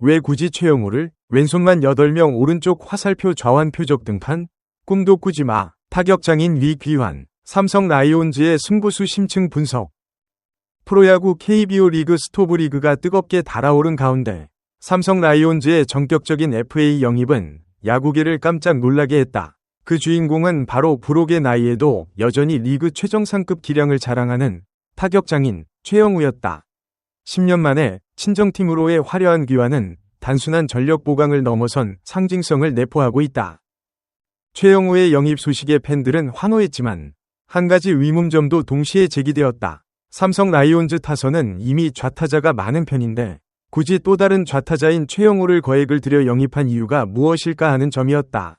왜 굳이 최영우를? 왼손만 8명 오른쪽 화살표 좌완 표적 등판? 꿈도 꾸지 마. 타격장인 위귀환. 삼성 라이온즈의 승부수 심층 분석. 프로야구 KBO 리그 스토브리그가 뜨겁게 달아오른 가운데 삼성 라이온즈의 전격적인 FA 영입은 야구계를 깜짝 놀라게 했다. 그 주인공은 바로 부록의 나이에도 여전히 리그 최정상급 기량을 자랑하는 타격장인 최영우였다. 10년 만에 친정팀으로의 화려한 귀환은 단순한 전력 보강을 넘어선 상징성을 내포하고 있다. 최영우의 영입 소식에 팬들은 환호했지만 한 가지 의문점도 동시에 제기되었다. 삼성 라이온즈 타선은 이미 좌타자가 많은 편인데 굳이 또 다른 좌타자인 최영우를 거액을 들여 영입한 이유가 무엇일까 하는 점이었다.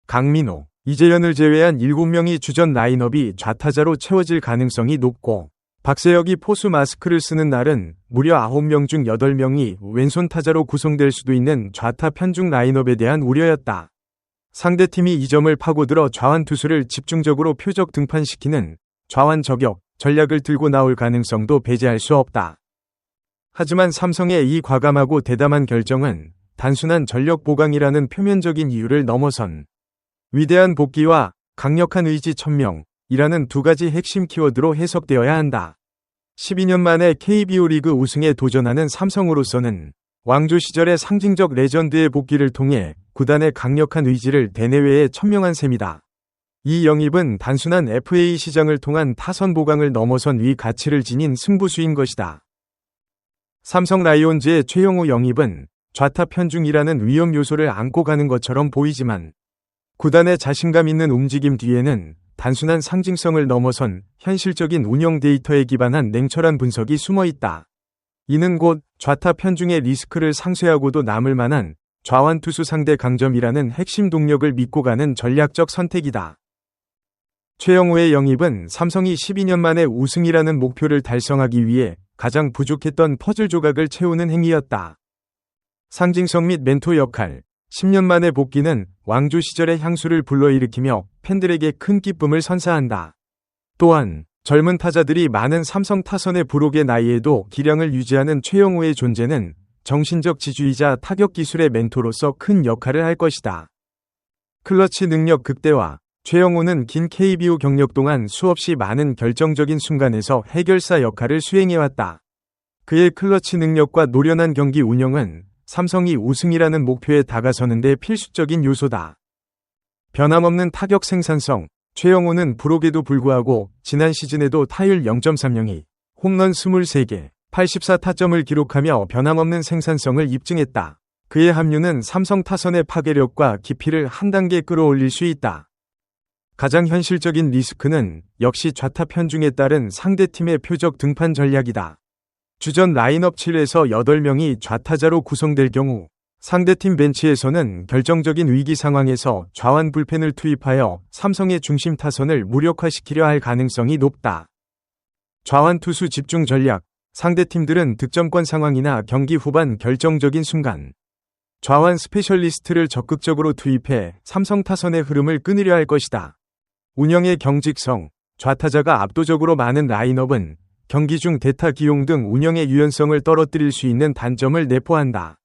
강민호, 이재현을 제외한 7명이 주전 라인업이 좌타자로 채워질 가능성이 높고 박세혁이 포수 마스크를 쓰는 날은 무려 9명 중 8명이 왼손 타자로 구성될 수도 있는 좌타 편중 라인업에 대한 우려였다. 상대팀이 이 점을 파고들어 좌완 투수를 집중적으로 표적 등판시키는 좌완 저격 전략을 들고 나올 가능성도 배제할 수 없다. 하지만 삼성의 이 과감하고 대담한 결정은 단순한 전력 보강이라는 표면적인 이유를 넘어선 위대한 복귀와 강력한 의지 천명이라는 두 가지 핵심 키워드로 해석되어야 한다. 12년 만에 KBO 리그 우승에 도전하는 삼성으로서는 왕조 시절의 상징적 레전드의 복귀를 통해 구단의 강력한 의지를 대내외에 천명한 셈이다. 이 영입은 단순한 FA 시장을 통한 타선 보강을 넘어선 위 가치를 지닌 승부수인 것이다. 삼성 라이온즈의 최영우 영입은 좌타 편중이라는 위험 요소를 안고 가는 것처럼 보이지만 구단의 자신감 있는 움직임 뒤에는 단순한 상징성을 넘어선 현실적인 운영 데이터에 기반한 냉철한 분석이 숨어 있다. 이는 곧 좌타 편중의 리스크를 상쇄하고도 남을 만한 좌완 투수 상대 강점이라는 핵심 동력을 믿고 가는 전략적 선택이다. 최영우의 영입은 삼성이 12년 만에 우승이라는 목표를 달성하기 위해 가장 부족했던 퍼즐 조각을 채우는 행위였다. 상징성 및 멘토 역할, 10년 만의 복귀는 왕조 시절의 향수를 불러일으키며 팬들에게 큰 기쁨을 선사한다. 또한 젊은 타자들이 많은 삼성 타선의 부록의 나이에도 기량을 유지하는 최영우의 존재는 정신적 지주이자 타격 기술의 멘토로서 큰 역할을 할 것이다. 클러치 능력 극대화. 최영우는 긴 KBO 경력 동안 수없이 많은 결정적인 순간에서 해결사 역할을 수행해왔다. 그의 클러치 능력과 노련한 경기 운영은 삼성이 우승이라는 목표에 다가서는 데 필수적인 요소다. 변함없는 타격 생산성. 최영우는 부록에도 불구하고 지난 시즌에도 타율 0.32, 홈런 23개, 84타점을 기록하며 변함없는 생산성을 입증했다. 그의 합류는 삼성 타선의 파괴력과 깊이를 한 단계 끌어올릴 수 있다. 가장 현실적인 리스크는 역시 좌타 편중에 따른 상대팀의 표적 등판 전략이다. 주전 라인업 7에서 8명이 좌타자로 구성될 경우 상대팀 벤치에서는 결정적인 위기 상황에서 좌완 불펜을 투입하여 삼성의 중심 타선을 무력화시키려 할 가능성이 높다. 좌완 투수 집중 전략. 상대팀들은 득점권 상황이나 경기 후반 결정적인 순간 좌완 스페셜리스트를 적극적으로 투입해 삼성 타선의 흐름을 끊으려 할 것이다. 운영의 경직성. 좌타자가 압도적으로 많은 라인업은 경기 중 대타 기용 등 운영의 유연성을 떨어뜨릴 수 있는 단점을 내포한다.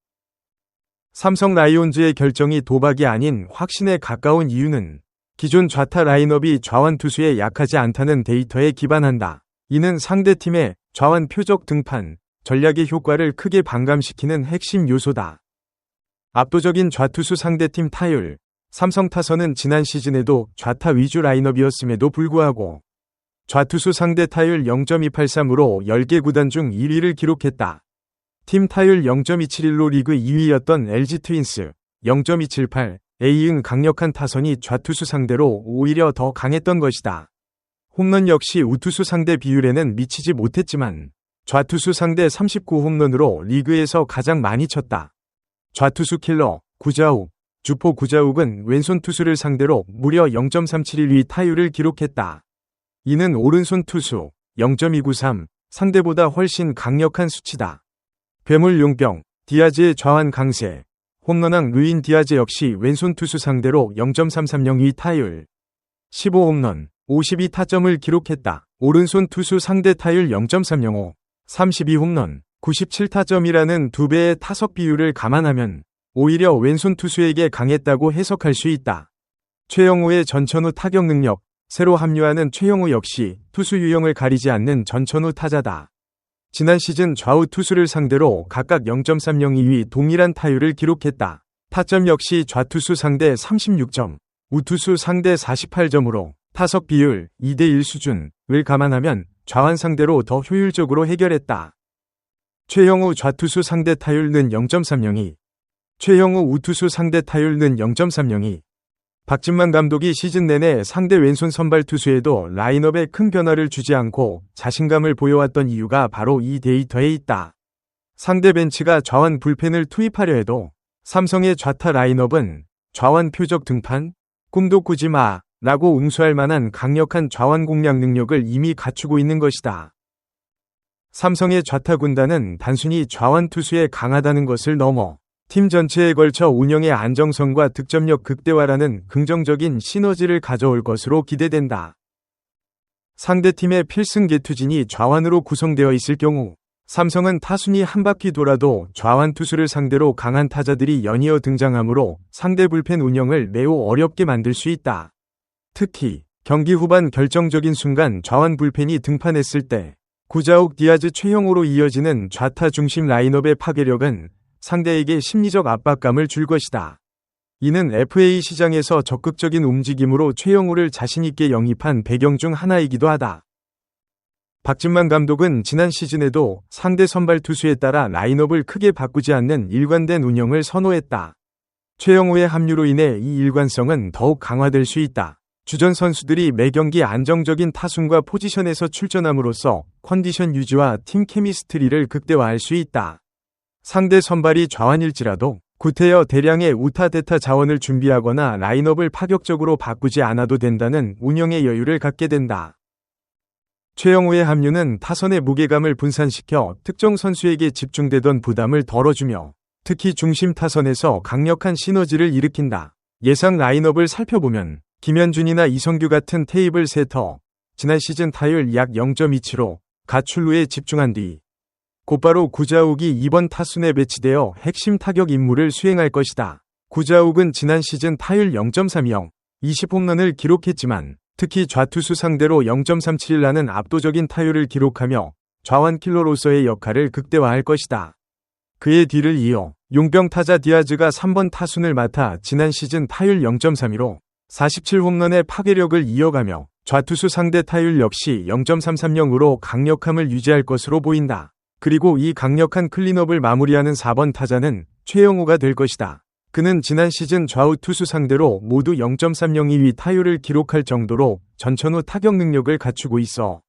삼성 라이온즈의 결정이 도박이 아닌 확신에 가까운 이유는 기존 좌타 라인업이 좌완 투수에 약하지 않다는 데이터에 기반한다. 이는 상대팀의 좌완 표적 등판 전략의 효과를 크게 반감시키는 핵심 요소다. 압도적인 좌투수 상대팀 타율. 삼성 타선은 지난 시즌에도 좌타 위주 라인업이었음에도 불구하고 좌투수 상대 타율 0.283으로 10개 구단 중 1위를 기록했다. 팀 타율 0.271로 리그 2위였던 LG 트윈스 0.278에 이은 강력한 타선이 좌투수 상대로 오히려 더 강했던 것이다. 홈런 역시 우투수 상대 비율에는 미치지 못했지만 좌투수 상대 39홈런으로 리그에서 가장 많이 쳤다. 좌투수 킬러 구자욱. 주포 구자욱은 왼손 투수를 상대로 무려 0.371위 타율을 기록했다. 이는 오른손 투수 0.293 상대보다 훨씬 강력한 수치다. 괴물 용병 디아즈의 좌완 강세. 홈런왕 루인 디아즈 역시 왼손 투수 상대로 0.330위 타율 15홈런 52타점을 기록했다. 오른손 투수 상대 타율 0.305, 32홈런, 97타점이라는 2배의 타석 비율을 감안하면 오히려 왼손 투수에게 강했다고 해석할 수 있다. 최영우의 전천후 타격 능력. 새로 합류하는 최영우 역시 투수 유형을 가리지 않는 전천후 타자다. 지난 시즌 좌우 투수를 상대로 각각 0.302위 동일한 타율을 기록했다. 타점 역시 좌투수 상대 36점, 우투수 상대 48점으로 타석 비율 2대1 수준을 감안하면 좌완 상대로 더 효율적으로 해결했다. 최영우 좌투수 상대 타율은 0.302, 최영우 우투수 상대 타율은 0.302. 박진만 감독이 시즌 내내 상대 왼손 선발 투수에도 라인업에 큰 변화를 주지 않고 자신감을 보여왔던 이유가 바로 이 데이터에 있다. 상대 벤치가 좌완 불펜을 투입하려 해도 삼성의 좌타 라인업은 좌완 표적 등판, 꿈도 꾸지 마 라고 응수할 만한 강력한 좌완 공략 능력을 이미 갖추고 있는 것이다. 삼성의 좌타 군단은 단순히 좌완 투수에 강하다는 것을 넘어 팀 전체에 걸쳐 운영의 안정성과 득점력 극대화라는 긍정적인 시너지를 가져올 것으로 기대된다. 상대팀의 필승 개투진이 좌완으로 구성되어 있을 경우 삼성은 타순이 한 바퀴 돌아도 좌완 투수를 상대로 강한 타자들이 연이어 등장하므로 상대 불펜 운영을 매우 어렵게 만들 수 있다. 특히 경기 후반 결정적인 순간 좌완 불펜이 등판했을 때 구자욱 디아즈 최영우로 이어지는 좌타 중심 라인업의 파괴력은 상대에게 심리적 압박감을 줄 것이다. 이는 FA 시장에서 적극적인 움직임으로 최영우를 자신있게 영입한 배경 중 하나이기도 하다. 박진만 감독은 지난 시즌에도 상대 선발 투수에 따라 라인업을 크게 바꾸지 않는 일관된 운영을 선호했다. 최영우의 합류로 인해 이 일관성은 더욱 강화될 수 있다. 주전 선수들이 매 경기 안정적인 타순과 포지션에서 출전함으로써 컨디션 유지와 팀 케미스트리를 극대화할 수 있다. 상대 선발이 좌완일지라도 구태여 대량의 우타 대타 자원을 준비하거나 라인업을 파격적으로 바꾸지 않아도 된다는 운영의 여유를 갖게 된다. 최영우의 합류는 타선의 무게감을 분산시켜 특정 선수에게 집중되던 부담을 덜어주며 특히 중심 타선에서 강력한 시너지를 일으킨다. 예상 라인업을 살펴보면 김현준이나 이성규 같은 테이블 세터, 지난 시즌 타율 약 0.27로 가출루에 집중한 뒤 곧바로 구자욱이 이번 타순에 배치되어 핵심 타격 임무를 수행할 것이다. 구자욱은 지난 시즌 타율 0.30, 20홈런을 기록했지만 특히 좌투수 상대로 0.371라는 압도적인 타율을 기록하며 좌완 킬러로서의 역할을 극대화할 것이다. 그의 뒤를 이어 용병 타자 디아즈가 3번 타순을 맡아 지난 시즌 타율 0.32로 47홈런의 파괴력을 이어가며 좌투수 상대 타율 역시 0.330으로 강력함을 유지할 것으로 보인다. 그리고 이 강력한 클린업을 마무리하는 4번 타자는 최영우가 될 것이다. 그는 지난 시즌 좌우 투수 상대로 모두 0.302위 타율을 기록할 정도로 전천후 타격 능력을 갖추고 있어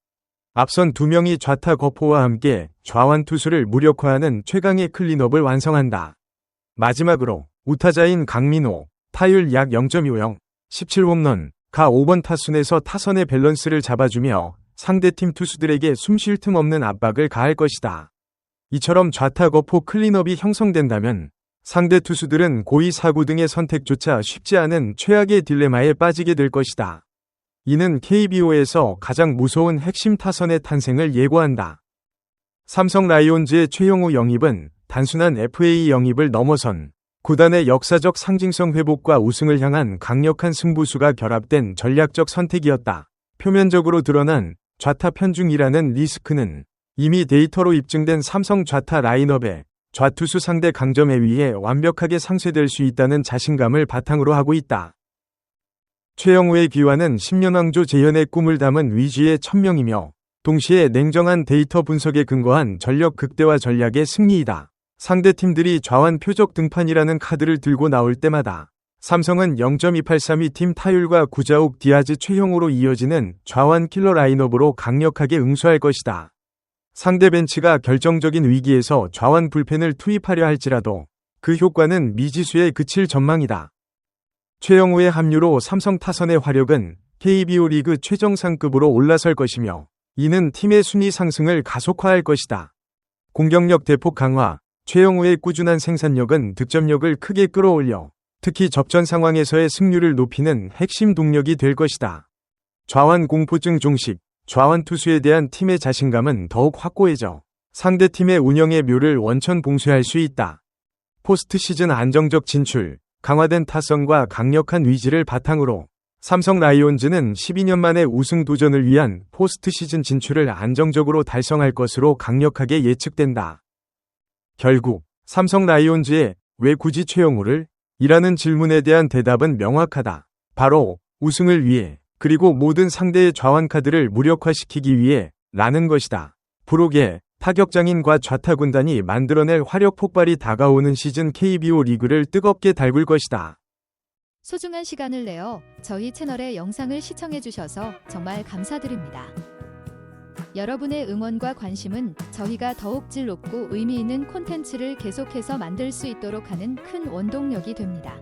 앞선 2명이 좌타 거포와 함께 좌완 투수를 무력화하는 최강의 클린업을 완성한다. 마지막으로 우타자인 강민호, 타율 약 0.50, 17홈런, 가 5번 타순에서 타선의 밸런스를 잡아주며 상대팀 투수들에게 숨 쉴 틈 없는 압박을 가할 것이다. 이처럼 좌타 거포 클린업이 형성된다면 상대 투수들은 고의 사구 등의 선택조차 쉽지 않은 최악의 딜레마에 빠지게 될 것이다. 이는 KBO에서 가장 무서운 핵심 타선의 탄생을 예고한다. 삼성 라이온즈의 최영우 영입은 단순한 FA 영입을 넘어선 구단의 역사적 상징성 회복과 우승을 향한 강력한 승부수가 결합된 전략적 선택이었다. 표면적으로 드러난 좌타 편중이라는 리스크는 이미 데이터로 입증된 삼성 좌타 라인업의 좌투수 상대 강점에 의해 완벽하게 상쇄될 수 있다는 자신감을 바탕으로 하고 있다. 최영우의 귀환은 10년 왕조 재현의 꿈을 담은 위주의 천명이며 동시에 냉정한 데이터 분석에 근거한 전력 극대화 전략의 승리이다. 상대팀들이 좌완 표적 등판이라는 카드를 들고 나올 때마다 삼성은 0.283위 팀 타율과 구자욱 디아즈 최영우로 이어지는 좌완 킬러 라인업으로 강력하게 응수할 것이다. 상대 벤치가 결정적인 위기에서 좌완 불펜을 투입하려 할지라도 그 효과는 미지수에 그칠 전망이다. 최영우의 합류로 삼성 타선의 화력은 KBO 리그 최정상급으로 올라설 것이며 이는 팀의 순위 상승을 가속화할 것이다. 공격력 대폭 강화, 최영우의 꾸준한 생산력은 득점력을 크게 끌어올려 특히 접전 상황에서의 승률을 높이는 핵심 동력이 될 것이다. 좌완 공포증 종식, 좌완 투수에 대한 팀의 자신감은 더욱 확고해져 상대팀의 운영의 묘를 원천 봉쇄할 수 있다. 포스트 시즌 안정적 진출, 강화된 타선과 강력한 의지를 바탕으로 삼성 라이온즈는 12년 만에 우승 도전을 위한 포스트 시즌 진출을 안정적으로 달성할 것으로 강력하게 예측된다. 결국 삼성 라이온즈의 왜 굳이 최영우를? 이라는 질문에 대한 대답은 명확하다. 바로 우승을 위해, 그리고 모든 상대의 좌완 카드를 무력화시키기 위해 라는 것이다. 부록의 타격장인과 좌타 군단이 만들어낼 화력 폭발이 다가오는 시즌 KBO 리그를 뜨겁게 달굴 것이다. 소중한 시간을 내어 저희 채널의 영상을 시청해 주셔서 정말 감사드립니다. 여러분의 응원과 관심은 저희가 더욱 질 높고 의미 있는 콘텐츠를 계속해서 만들 수 있도록 하는 큰 원동력이 됩니다.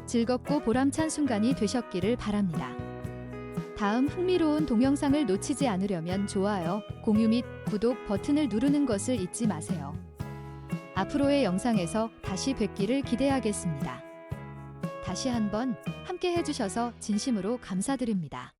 즐겁고 보람찬 순간이 되셨기를 바랍니다. 다음 흥미로운 동영상을 놓치지 않으려면 좋아요, 공유 및 구독 버튼을 누르는 것을 잊지 마세요. 앞으로의 영상에서 다시 뵙기를 기대하겠습니다. 다시 한번 함께 해주셔서 진심으로 감사드립니다.